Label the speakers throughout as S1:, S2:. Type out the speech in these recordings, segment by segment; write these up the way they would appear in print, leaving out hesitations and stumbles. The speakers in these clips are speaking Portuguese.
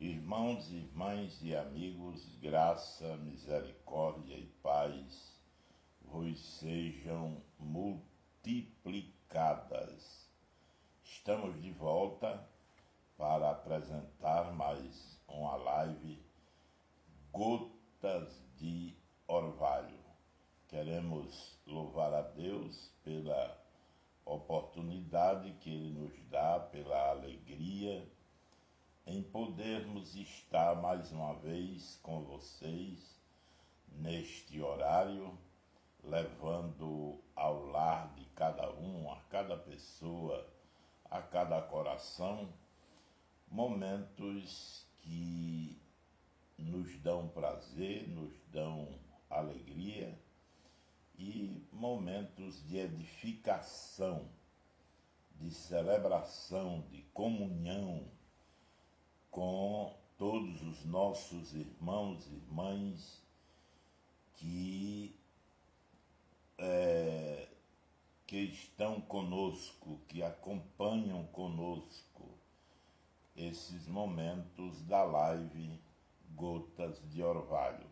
S1: Irmãos, irmãs e amigos, graça, misericórdia e paz vos sejam multiplicadas. Estamos de volta para apresentar mais uma live Gotas de Orvalho. Queremos louvar a Deus pela oportunidade que Ele nos dá, pela alegria em podermos estar mais uma vez com vocês neste horário, levando ao lar de cada um, a cada pessoa, a cada coração, momentos que nos dão prazer, nos dão alegria e momentos de edificação, de celebração, de comunhão com todos os nossos irmãos e irmãs que estão conosco, que acompanham conosco esses momentos da live Gotas de Orvalho.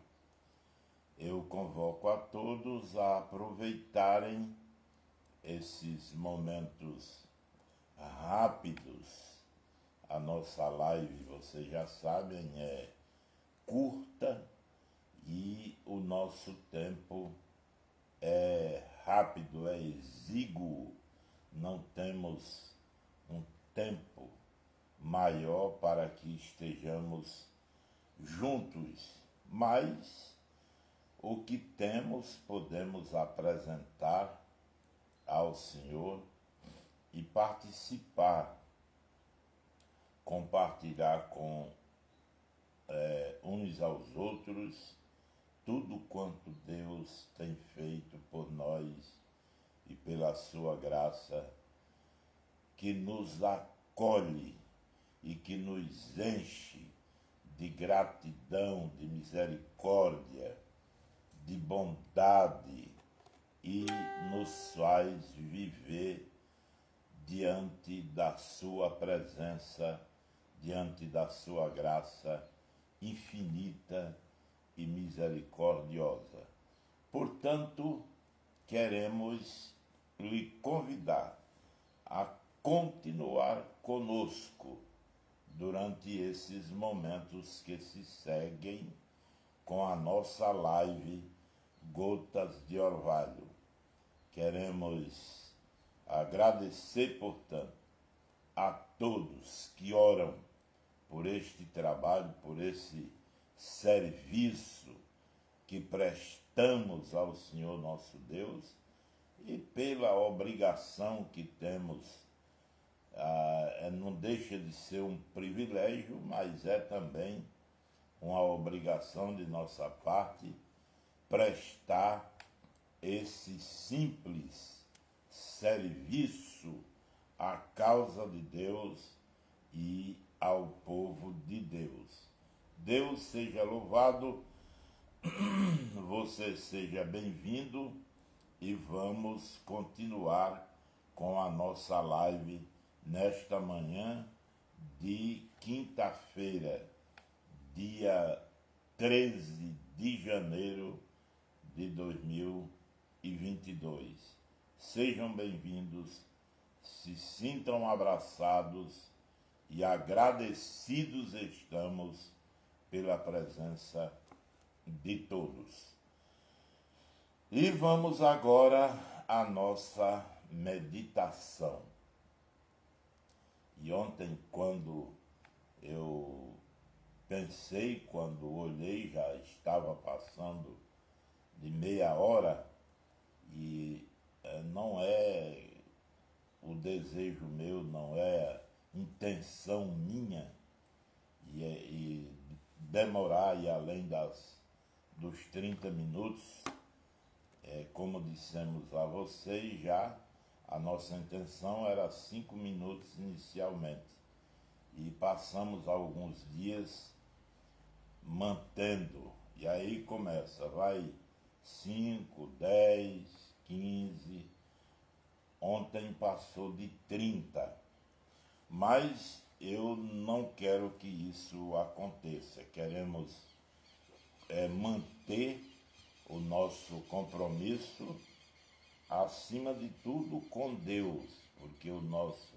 S1: Eu convoco a todos a aproveitarem esses momentos rápidos. A nossa live, vocês já sabem, é curta e o nosso tempo é rápido, é exíguo. Não temos um tempo maior para que estejamos juntos, mas o que temos podemos apresentar ao Senhor e participar, compartilhar com uns aos outros tudo quanto Deus tem feito por nós e pela sua graça, que nos acolhe e que nos enche de gratidão, de misericórdia, de bondade e nos faz viver diante da sua presença, diante da sua graça infinita e misericordiosa. Portanto, queremos lhe convidar a continuar conosco durante esses momentos que se seguem com a nossa live Gotas de Orvalho. Queremos agradecer, portanto, a todos que oram por este trabalho, por esse serviço que prestamos ao Senhor nosso Deus e pela obrigação que temos. Não deixa de ser um privilégio, mas é também uma obrigação de nossa parte prestar esse simples serviço à causa de Deus e ao povo de Deus. Deus seja louvado, você seja bem-vindo e vamos continuar com a nossa live nesta manhã de quinta-feira, dia 13 de janeiro de 2022. Sejam bem-vindos, se sintam abraçados e agradecidos estamos pela presença de todos. E vamos agora à nossa meditação. E ontem, quando eu pensei, quando olhei, já estava passando de meia hora e não é o desejo meu, não é intenção minha e demorar e além dos 30 minutos, como dissemos a vocês já, a nossa intenção era 5 minutos inicialmente e passamos alguns dias mantendo, e aí começa, vai 5, 10, 15, ontem passou de 30, mas eu não quero que isso aconteça. Queremos manter o nosso compromisso, acima de tudo, com Deus, porque o nosso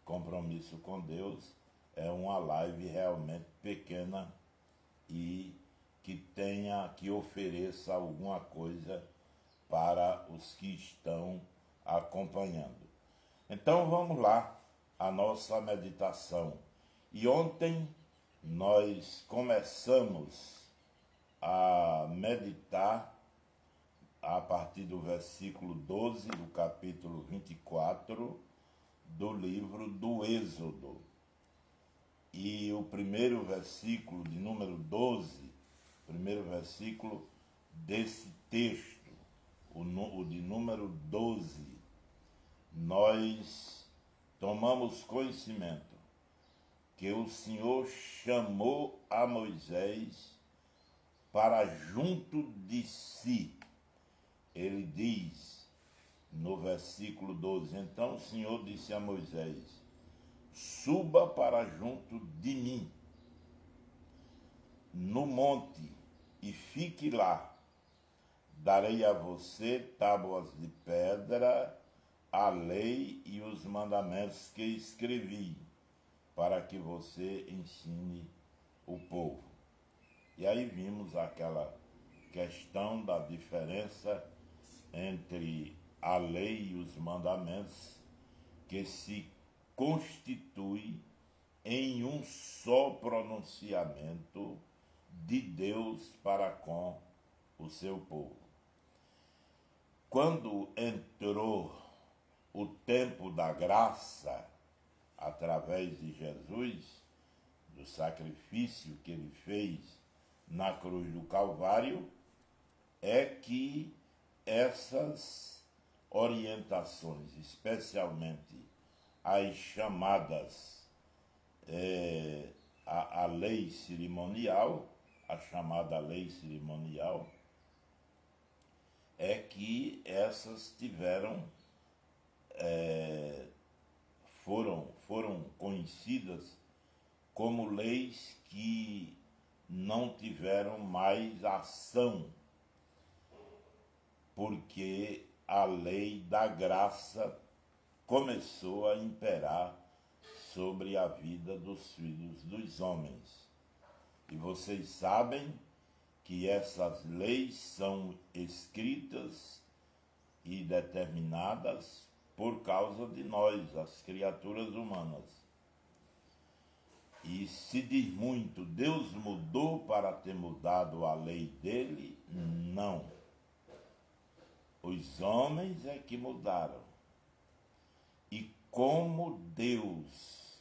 S1: compromisso com Deus é uma live realmente pequena e que ofereça alguma coisa para os que estão acompanhando. Então vamos lá, a nossa meditação. E ontem nós começamos a meditar a partir do versículo 12 do capítulo 24 do livro do Êxodo. E o primeiro versículo, de número 12, primeiro versículo desse texto, o de número 12, nós tomamos conhecimento que o Senhor chamou a Moisés para junto de si. Ele diz no versículo 12: então o Senhor disse a Moisés: suba para junto de mim no monte e fique lá. Darei a você tábuas de pedra, a lei e os mandamentos que escrevi, para que você ensine o povo. E aí vimos aquela questão da diferença entre a lei e os mandamentos, que se constitui em um só pronunciamento de Deus para com o seu povo. Quando entrou o tempo da graça, através de Jesus, do sacrifício que ele fez na cruz do Calvário, é que essas orientações, especialmente as chamadas a lei cerimonial, a chamada lei cerimonial, é que essas foram conhecidas como leis que não tiveram mais ação, porque a lei da graça começou a imperar sobre a vida dos filhos dos homens. E vocês sabem que essas leis são escritas e determinadas por causa de nós, as criaturas humanas. E se diz muito, Deus mudou para ter mudado a lei dele? Não. Os homens é que mudaram. E como Deus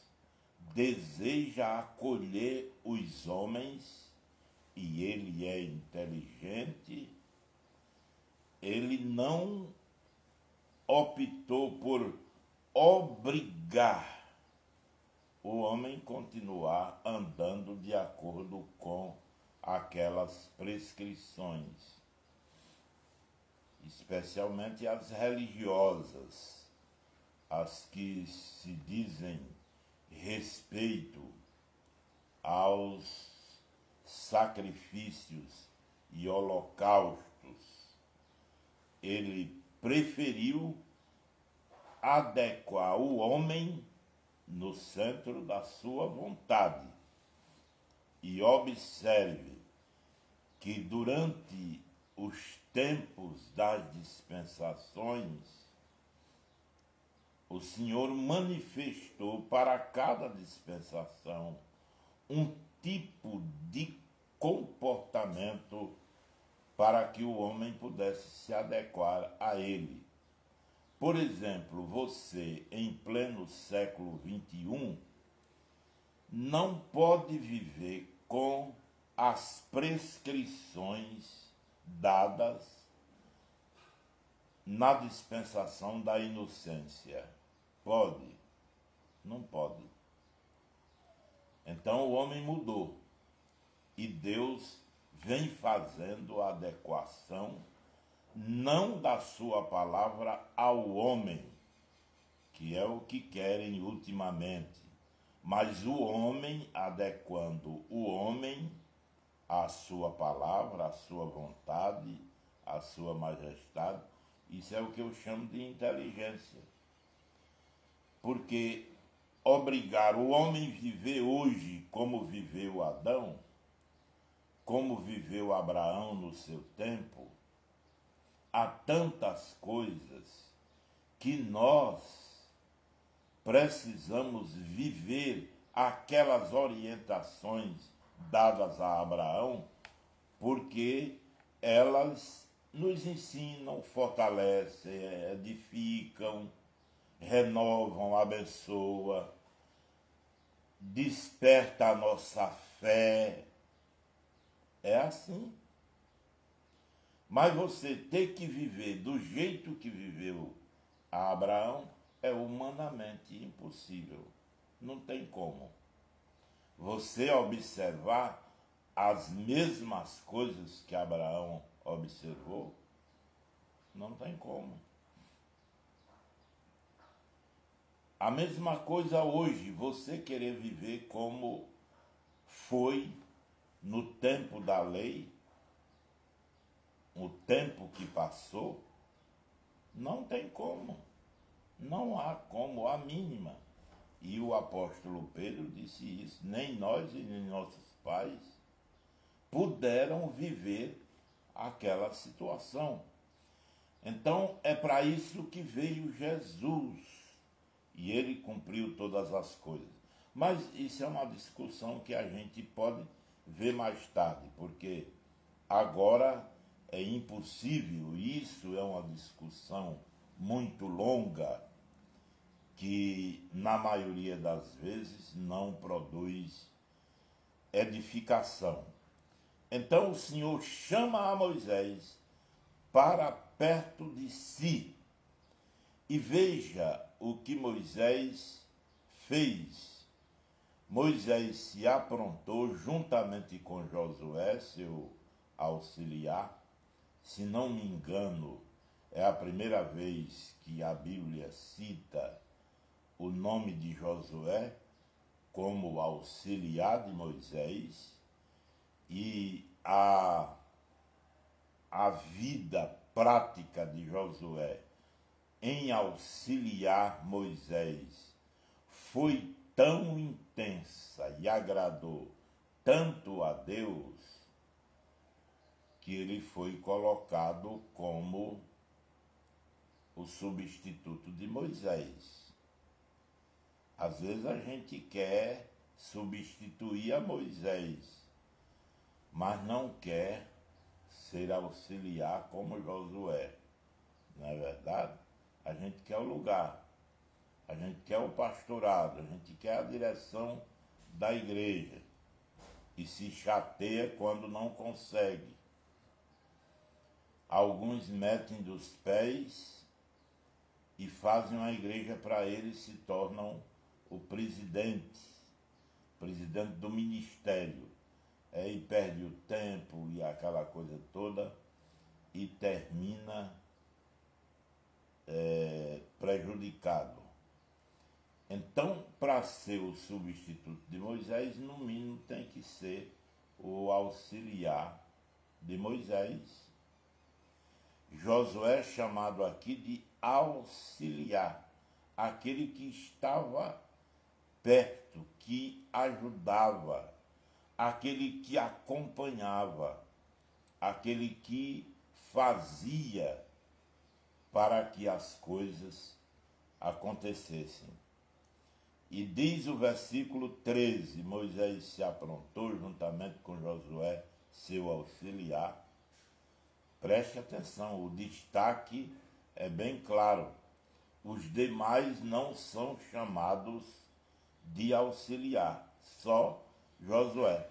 S1: deseja acolher os homens, e ele é inteligente, ele não optou por obrigar o homem a continuar andando de acordo com aquelas prescrições, especialmente as religiosas, as que se dizem respeito aos sacrifícios e holocaustos. Ele preferiu adequar o homem no centro da sua vontade. E observe que durante os tempos das dispensações, o Senhor manifestou para cada dispensação um tipo de comportamento para que o homem pudesse se adequar a ele. Por exemplo, você, em pleno século XXI, não pode viver com as prescrições dadas na dispensação da inocência. Pode? Não pode. Então o homem mudou e Deus vem fazendo a adequação não da sua palavra ao homem, que é o que querem ultimamente, mas o homem adequando o homem à sua palavra, à sua vontade, à sua majestade. Isso é o que eu chamo de inteligência. Porque obrigar o homem a viver hoje como viveu Adão, como viveu Abraão no seu tempo, há tantas coisas que nós precisamos viver aquelas orientações dadas a Abraão, porque elas nos ensinam, fortalecem, edificam, renovam, abençoam, desperta a nossa fé. É assim. Mas você ter que viver do jeito que viveu Abraão é humanamente impossível. Não tem como. Você observar as mesmas coisas que Abraão observou, não tem como. A mesma coisa hoje, você querer viver como foi no tempo da lei, o tempo que passou, não tem como. Não há como, a mínima. E o apóstolo Pedro disse isso. Nem nós e nem nossos pais puderam viver aquela situação. Então, é para isso que veio Jesus. E ele cumpriu todas as coisas. Mas isso é uma discussão que a gente pode ver mais tarde, porque agora é impossível. Isso é uma discussão muito longa, que na maioria das vezes não produz edificação. Então o Senhor chama a Moisés para perto de si e veja o que Moisés fez. Moisés se aprontou juntamente com Josué, seu auxiliar. Se não me engano, é a primeira vez que a Bíblia cita o nome de Josué como auxiliar de Moisés, e a vida prática de Josué em auxiliar Moisés foi tão intensa e agradou tanto a Deus que ele foi colocado como o substituto de Moisés. Às vezes a gente quer substituir a Moisés, mas não quer ser auxiliar como Josué. Não é verdade? A gente quer o lugar, a gente quer o pastorado, a gente quer a direção da igreja e se chateia quando não consegue. Alguns metem dos pés e fazem uma igreja para eles, se tornam o presidente do ministério, e perde o tempo e aquela coisa toda e termina prejudicado. Então, para ser o substituto de Moisés, no mínimo tem que ser o auxiliar de Moisés. Josué é chamado aqui de auxiliar, aquele que estava perto, que ajudava, aquele que acompanhava, aquele que fazia para que as coisas acontecessem. E diz o versículo 13, Moisés se aprontou juntamente com Josué, seu auxiliar. Preste atenção, o destaque é bem claro. Os demais não são chamados de auxiliar, só Josué.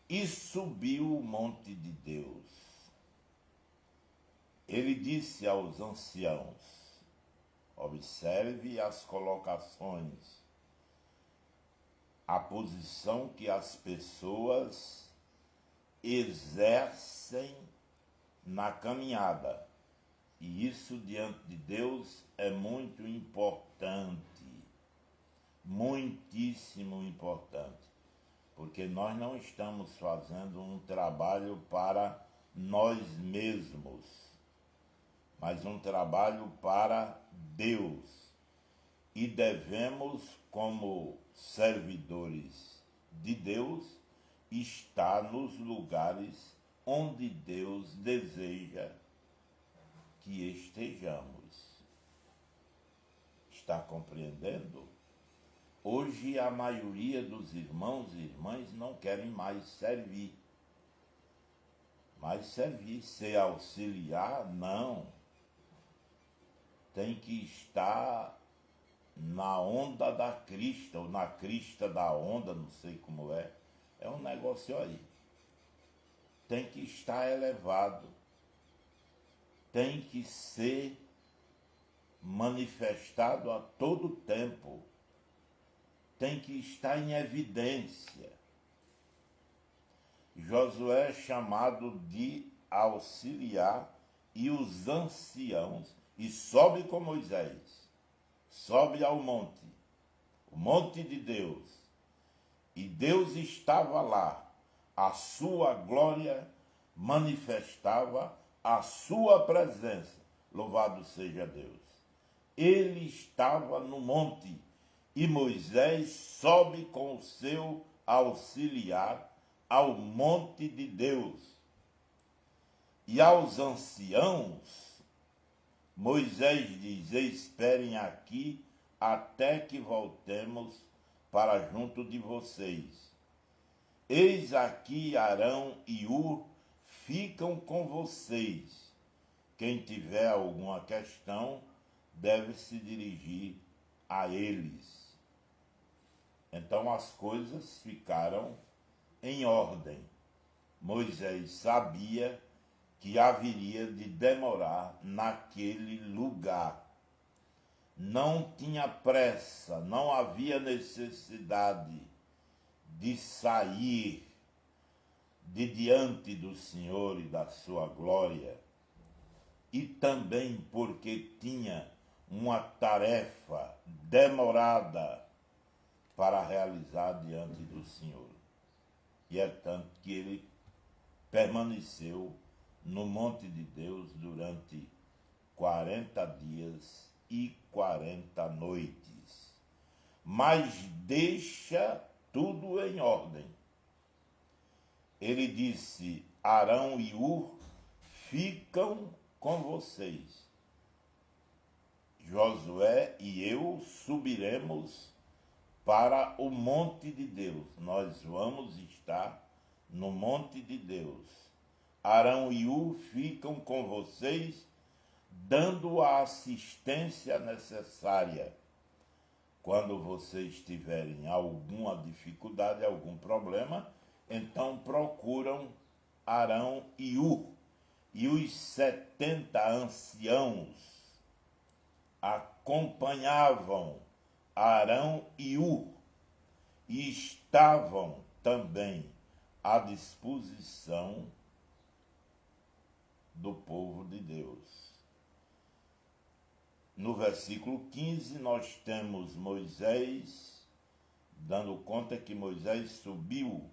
S1: E subiu o monte de Deus. Ele disse aos anciãos, observe as colocações, a posição que as pessoas exercem na caminhada. E isso diante de Deus é muito importante. muitíssimo importante, porque nós não estamos fazendo um trabalho para nós mesmos, mas um trabalho para Deus. E devemos, como servidores de Deus, estar nos lugares onde Deus deseja que estejamos. Está compreendendo? Hoje a maioria dos irmãos e irmãs não querem mais servir. Mas servir, ser auxiliar, não. Tem que estar na onda da crista, ou na crista da onda, não sei como é. É um negócio aí. Tem que estar elevado. Tem que ser manifestado a todo tempo. Tem que estar em evidência. Josué é chamado de auxiliar e os anciãos, e sobe com Moisés, sobe ao monte, o monte de Deus, e Deus estava lá, a sua glória manifestava a sua presença, louvado seja Deus. Ele estava no monte, e Moisés sobe com o seu auxiliar ao monte de Deus. E aos anciãos, Moisés diz: esperem aqui até que voltemos para junto de vocês. Eis aqui Arão e Hur ficam com vocês. Quem tiver alguma questão deve se dirigir a eles. Então as coisas ficaram em ordem. Moisés sabia que haveria de demorar naquele lugar. Não tinha pressa, não havia necessidade de sair de diante do Senhor e da sua glória, e também porque tinha uma tarefa demorada para realizar diante do Senhor. E é tanto que ele permaneceu no monte de Deus durante 40 dias e 40 noites. Mas deixa tudo em ordem. Ele disse: Arão e Hur ficam com vocês. Josué e eu subiremos para o monte de Deus. Nós vamos estar no monte de Deus. Arão e Hur ficam com vocês, dando a assistência necessária. Quando vocês tiverem alguma dificuldade, algum problema, então procuram Arão e Hur. E os 70 anciãos acompanhavam Arão e Hur, e estavam também à disposição do povo de Deus. No versículo 15, nós temos Moisés dando conta que Moisés subiu.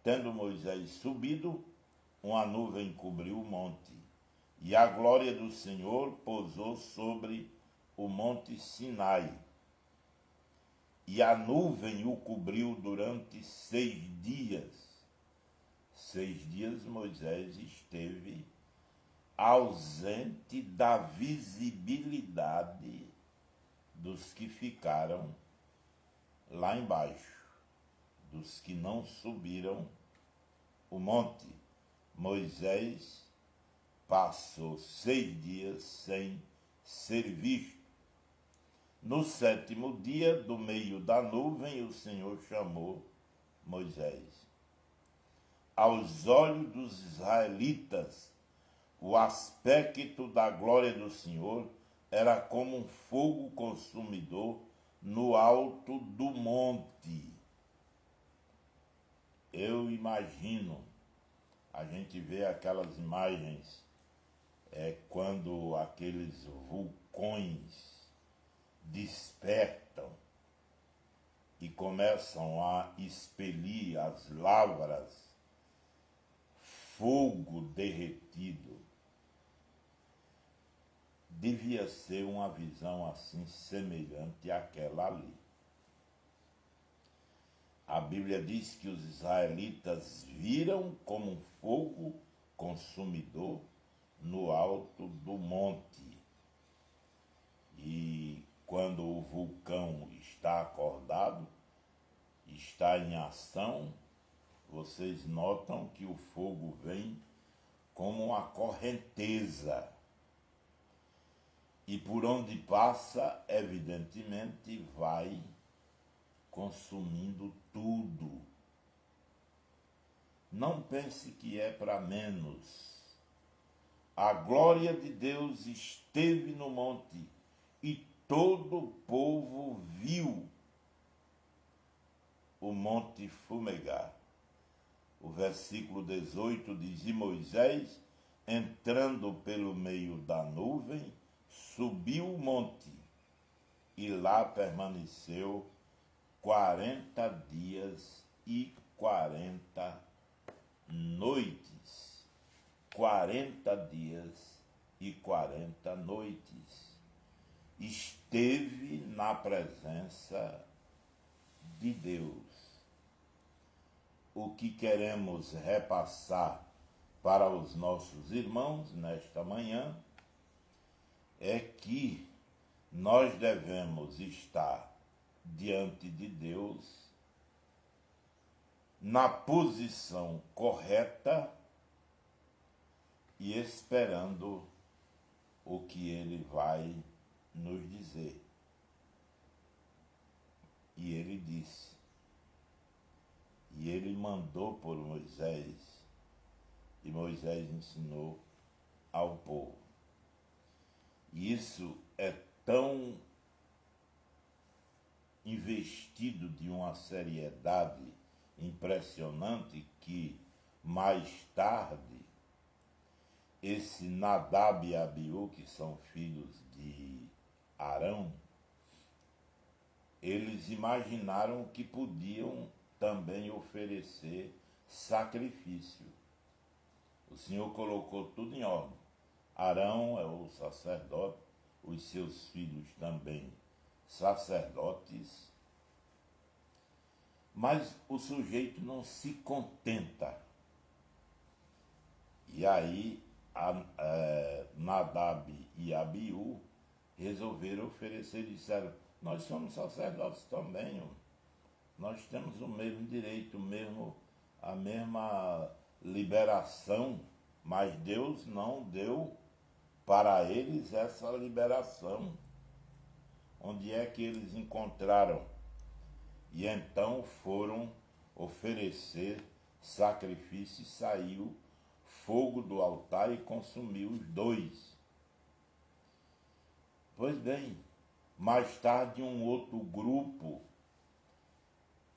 S1: Tendo Moisés subido, uma nuvem cobriu o monte, e a glória do Senhor pousou sobre o monte Sinai. E a nuvem o cobriu durante 6 dias. 6 dias Moisés esteve ausente da visibilidade dos que ficaram lá embaixo, dos que não subiram o monte. Moisés passou 6 dias sem ser visto. No 7º dia, do meio da nuvem, o Senhor chamou Moisés. Aos olhos dos israelitas, o aspecto da glória do Senhor era como um fogo consumidor no alto do monte. Eu imagino, a gente vê aquelas imagens, quando aqueles vulcões despertam, e começam a expelir as lavras, fogo derretido. Devia ser uma visão assim semelhante àquela ali. A Bíblia diz que os israelitas viram como um fogo consumidor no alto do monte. E quando o vulcão está acordado, está em ação, vocês notam que o fogo vem como uma correnteza. E por onde passa, evidentemente, vai consumindo tudo. Não pense que é para menos. A glória de Deus esteve no monte e todo o povo viu o monte fumegar. O versículo 18 diz: E Moisés, entrando pelo meio da nuvem, subiu o monte e lá permaneceu 40 dias e 40 noites. 40 dias e 40 noites. Esteve na presença de Deus. O que queremos repassar para os nossos irmãos nesta manhã é que nós devemos estar diante de Deus na posição correta e esperando o que Ele vai nos dizer. E Ele disse, e Ele mandou por Moisés, e Moisés ensinou ao povo. E isso é tão investido de uma seriedade impressionante que, mais tarde, esse Nadab e Abiú, que são filhos de Arão, eles imaginaram que podiam também oferecer sacrifício. O Senhor colocou tudo em ordem. Arão é o sacerdote, os seus filhos também sacerdotes. Mas o sujeito não se contenta. E aí Nadab e Abiú resolveram oferecer e disseram: nós somos sacerdotes também, nós temos o mesmo direito, a mesma liberação, mas Deus não deu para eles essa liberação. Onde é que eles encontraram? E então foram oferecer sacrifício e saiu fogo do altar e consumiu os dois. Pois bem, mais tarde um outro grupo,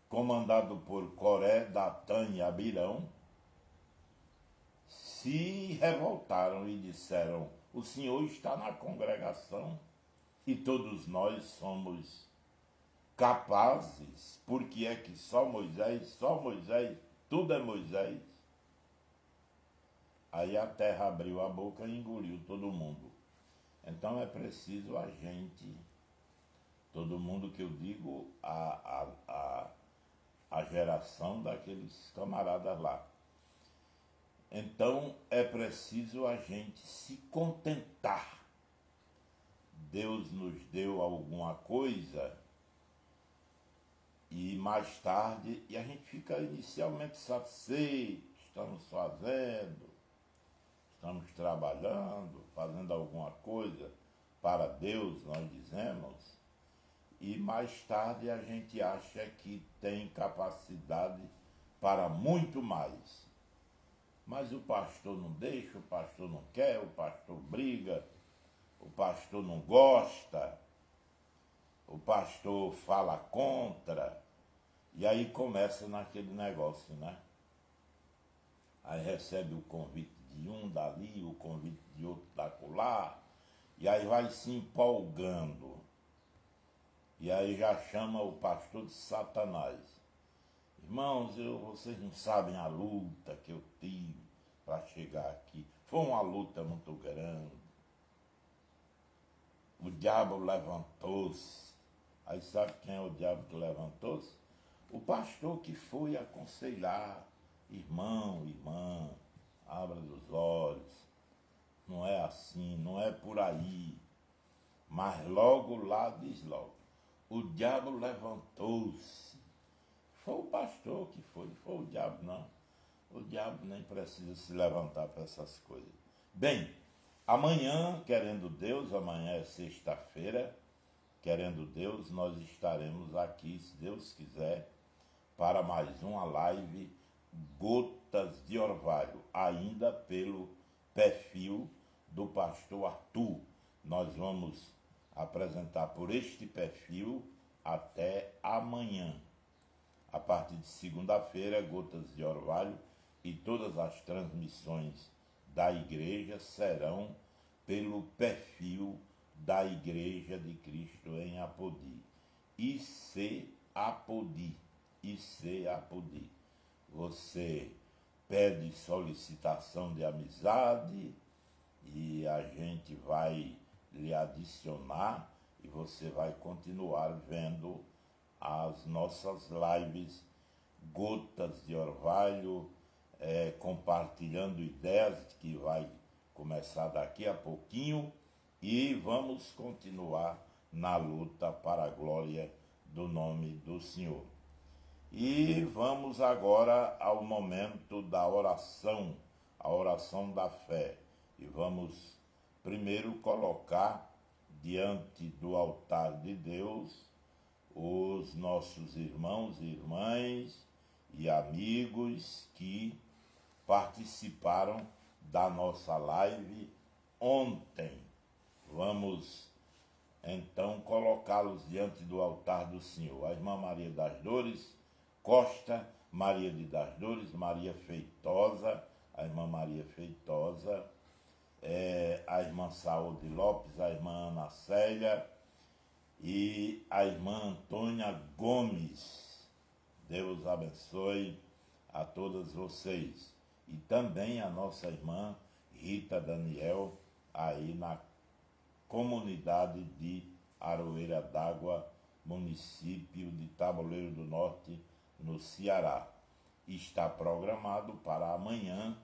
S1: comandado por Coré, Datã e Abirão, se revoltaram e disseram: o Senhor está na congregação e todos nós somos capazes, porque é que só Moisés, tudo é Moisés. Aí a terra abriu a boca e engoliu todo mundo. Então é preciso a gente, todo mundo que eu digo, a geração daqueles camaradas lá. Então é preciso a gente se contentar. Deus nos deu alguma coisa e mais tarde, e a gente fica inicialmente satisfeito, estamos fazendo, estamos trabalhando, fazendo alguma coisa para Deus, nós dizemos, e mais tarde a gente acha que tem capacidade para muito mais. Mas o pastor não deixa, o pastor não quer, o pastor briga, o pastor não gosta, o pastor fala contra, e aí começa naquele negócio, né? Aí recebe o convite de um dali, o convite de outro dacolá, e aí vai se empolgando. E aí já chama o pastor de Satanás. Irmãos, vocês não sabem a luta que eu tive para chegar aqui. Foi uma luta muito grande. O diabo levantou-se. Aí sabe quem é o diabo que levantou-se? O pastor que foi aconselhar. Irmão, irmã, abra os olhos. Não é assim, não é por aí. Mas logo lá diz logo. O diabo levantou-se. Foi o pastor que foi o diabo não. O diabo nem precisa se levantar para essas coisas. Bem, amanhã, querendo Deus, amanhã é sexta-feira, querendo Deus, nós estaremos aqui, se Deus quiser, para mais uma live Gotas de Orvalho, ainda pelo perfil do pastor Arthur. Nós vamos apresentar por este perfil até amanhã. A partir de segunda-feira, Gotas de Orvalho e todas as transmissões da igreja serão pelo perfil da Igreja de Cristo em Apodi. IC Apodi. IC Apodi. Você pede solicitação de amizade e a gente vai lhe adicionar e você vai continuar vendo as nossas lives Gotas de Orvalho, compartilhando ideias que vai começar daqui a pouquinho e vamos continuar na luta para a glória do nome do Senhor. E vamos agora ao momento da oração, a oração da fé. E vamos primeiro colocar diante do altar de Deus os nossos irmãos e irmãs e amigos que participaram da nossa live ontem. Vamos então colocá-los diante do altar do Senhor. A irmã Maria das Dores Costa, Maria das Dores, Maria Feitosa, a irmã Maria Feitosa, a irmã Saúde Lopes, a irmã Ana Célia e a irmã Antônia Gomes. Deus abençoe a todas vocês. E também a nossa irmã Rita Daniel, aí na comunidade de Aroeira d'Água, município de Taboleiro do Norte, no Ceará. Está programado para amanhã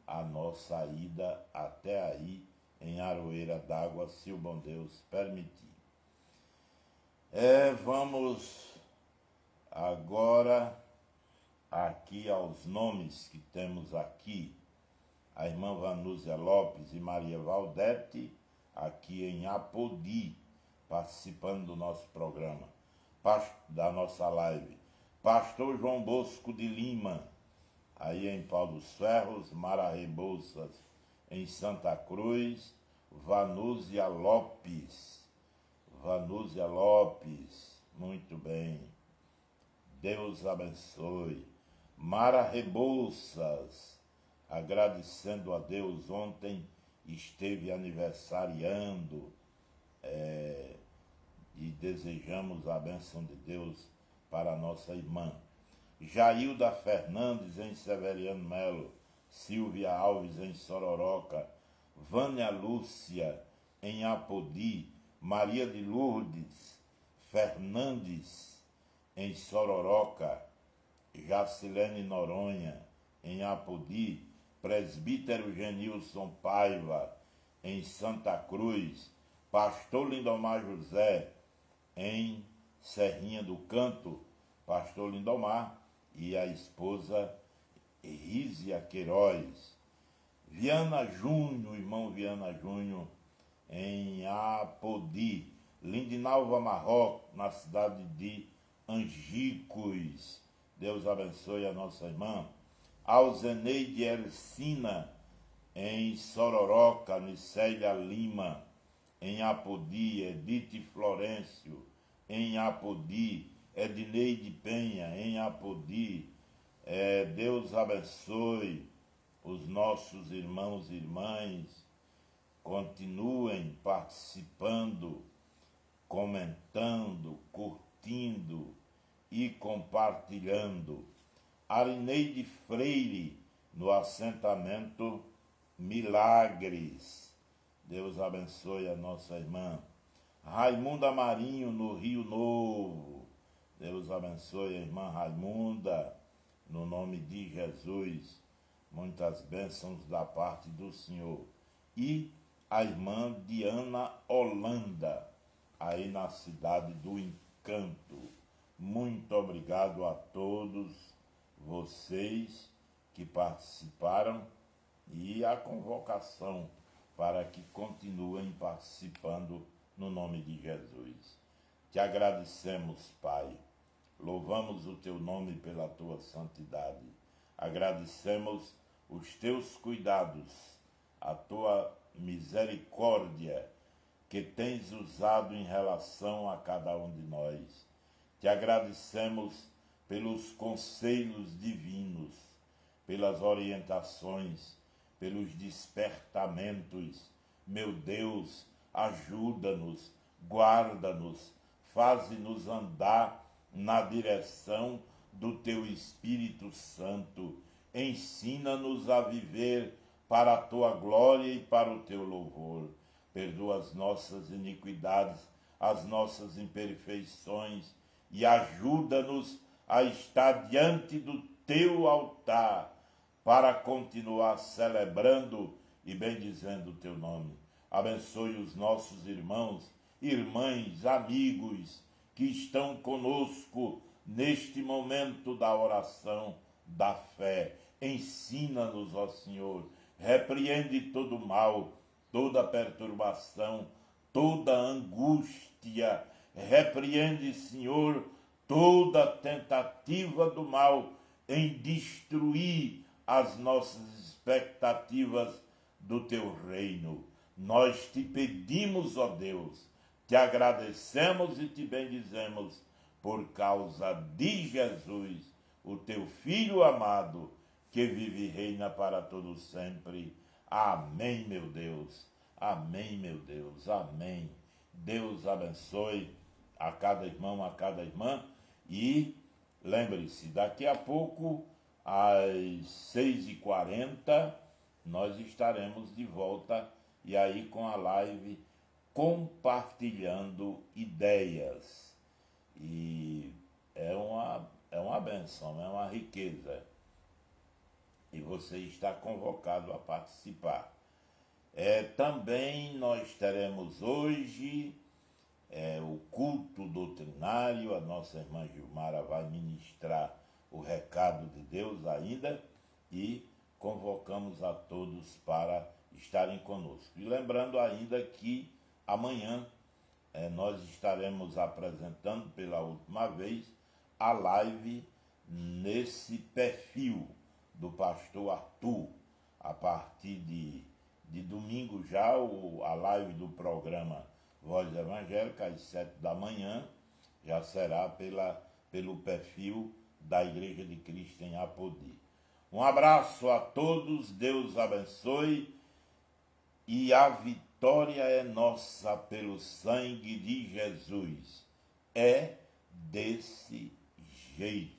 S1: a nossa ida até aí em Aroeira d'Água, se o bom Deus permitir. Vamos agora aqui aos nomes que temos aqui. A irmã Vanúzia Lopes e Maria Valdete, aqui em Apodi, participando do nosso programa, da nossa live. Pastor João Bosco de Lima, aí em Pau dos Ferros, Mara Rebouças, em Santa Cruz, Vanúzia Lopes, muito bem, Deus abençoe. Mara Rebouças, agradecendo a Deus, ontem esteve aniversariando, e desejamos a bênção de Deus para a nossa irmã. Jailda Fernandes em Severiano Melo, Silvia Alves em Sororoca, Vânia Lúcia em Apodi, Maria de Lourdes Fernandes em Sororoca, Jacilene Noronha em Apodi, Presbítero Genilson Paiva em Santa Cruz, Pastor Lindomar José em Serrinha do Canto, Pastor Lindomar e a esposa Rízia Queiroz. Viana Júnior, irmão Viana Júnior, em Apodi. Lindinalva Marroco, na cidade de Angicos. Deus abençoe a nossa irmã. Alzeneide Ercina, em Sororoca, Nicélia Lima, em Apodi. Edith Florencio, em Apodi. Edneide Penha, em Apodi. Deus abençoe os nossos irmãos e irmãs. Continuem participando comentando, curtindo e compartilhando. Arineide Freire, no assentamento Milagres. Deus abençoe a nossa irmã. Raimunda Marinho, no Rio Novo. Deus abençoe a irmã Raimunda, no nome de Jesus. Muitas bênçãos da parte do Senhor. E a irmã Diana Holanda, aí na cidade do Encanto. Muito obrigado a todos vocês que participaram e a convocação para que continuem participando no nome de Jesus. Te agradecemos, Pai. Louvamos o teu nome pela tua santidade. Agradecemos os teus cuidados, a tua misericórdia que tens usado em relação a cada um de nós. Te agradecemos pelos conselhos divinos, pelas orientações, pelos despertamentos. Meu Deus, ajuda-nos, guarda-nos, faze-nos andar na direção do teu Espírito Santo. Ensina-nos a viver para a tua glória e para o teu louvor. Perdoa as nossas iniquidades, as nossas imperfeições e ajuda-nos a estar diante do teu altar para continuar celebrando e bendizendo o teu nome. Abençoe os nossos irmãos, irmãs, amigos que estão conosco neste momento da oração da fé. Ensina-nos, ó Senhor, repreende todo mal, toda perturbação, toda angústia. Repreende, Senhor, toda tentativa do mal em destruir as nossas expectativas do teu reino. Nós te pedimos, ó Deus, te agradecemos e te bendizemos por causa de Jesus, o teu Filho amado, que vive e reina para todo sempre. Amém, meu Deus. Amém, meu Deus. Amém. Deus abençoe a cada irmão, a cada irmã. E lembre-se, daqui a pouco, às 6h40, nós estaremos de volta, e aí com a live compartilhando ideias. E é uma benção, é uma riqueza. E você está convocado a participar. Também nós teremos hoje o culto doutrinário. A nossa irmã Gilmara vai ministrar o recado de Deus ainda, e convocamos a todos para estarem conosco. E lembrando ainda que amanhã nós estaremos apresentando pela última vez a live nesse perfil do pastor Arthur. A partir de domingo já, a live do programa Voz Evangélica, às 7h, já será pelo perfil da Igreja de Cristo em Apodi. Um abraço a todos, Deus abençoe, e a vitória é nossa pelo sangue de Jesus. É desse jeito.